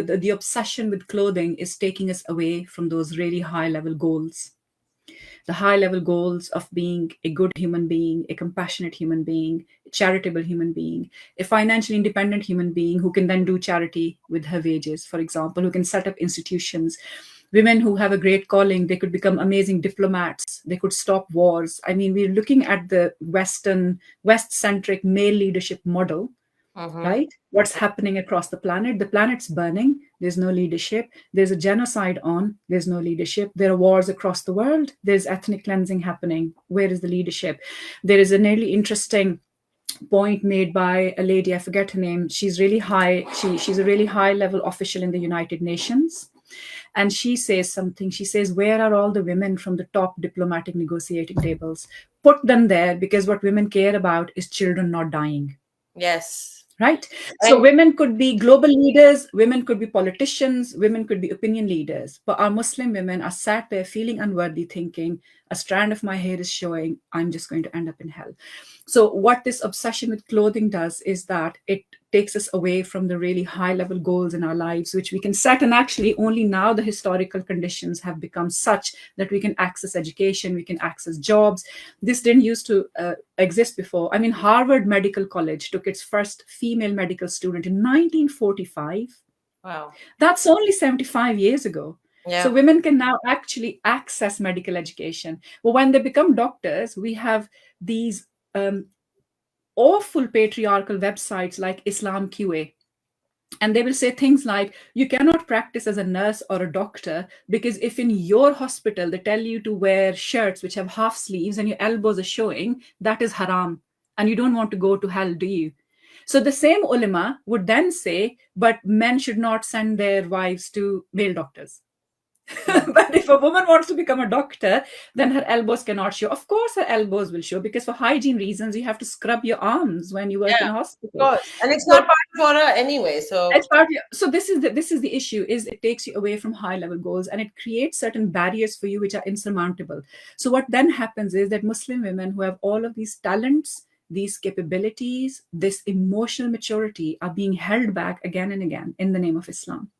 the obsession with clothing is taking us away from those really high level goals, the high level goals of being a good human being, a compassionate human being, a charitable human being, a financially independent human being who can then do charity with her wages, for example, who can set up institutions. Women who have a great calling, they could become amazing diplomats, they could stop wars. I mean, we're looking at the West-centric male leadership model, Mm-hmm. right? What's happening across the planet? The planet's burning. There's no leadership. There's a genocide on. There's no leadership. There are wars across the world. There's ethnic cleansing happening. Where is the leadership? There is a really interesting point made by a lady, I forget her name. She's really high. She's a really high level official in the United Nations. And she says something. She says, where are all the women from the top diplomatic negotiating tables? Put them there, because what women care about is children not dying. Yes. Right? So women could be global leaders, women could be politicians, women could be opinion leaders. But our Muslim women are sat there feeling unworthy, thinking, a strand of my hair is showing, I'm just going to end up in hell. So what this obsession with clothing does is that it takes us away from the really high level goals in our lives, which we can set. And actually only now the historical conditions have become such that we can access education, we can access jobs. This didn't used to exist before. I mean, Harvard Medical College took its first female medical student in 1945. Wow. That's only 75 years ago. Yeah. So women can now actually access medical education. But when they become doctors, we have these awful patriarchal websites like Islam QA. And they will say things like, you cannot practice as a nurse or a doctor because if in your hospital they tell you to wear shirts which have half sleeves and your elbows are showing, that is haram. And you don't want to go to hell, do you? So the same ulama would then say, but men should not send their wives to male doctors. But if a woman wants to become a doctor, then her elbows cannot show. Of course, her elbows will show, because for hygiene reasons, you have to scrub your arms when you work in a hospital. Of course. And it's not part of horror anyway. So this is the issue: is it takes you away from high level goals and it creates certain barriers for you which are insurmountable. So what then happens is that Muslim women who have all of these talents, these capabilities, this emotional maturity are being held back again and again in the name of Islam.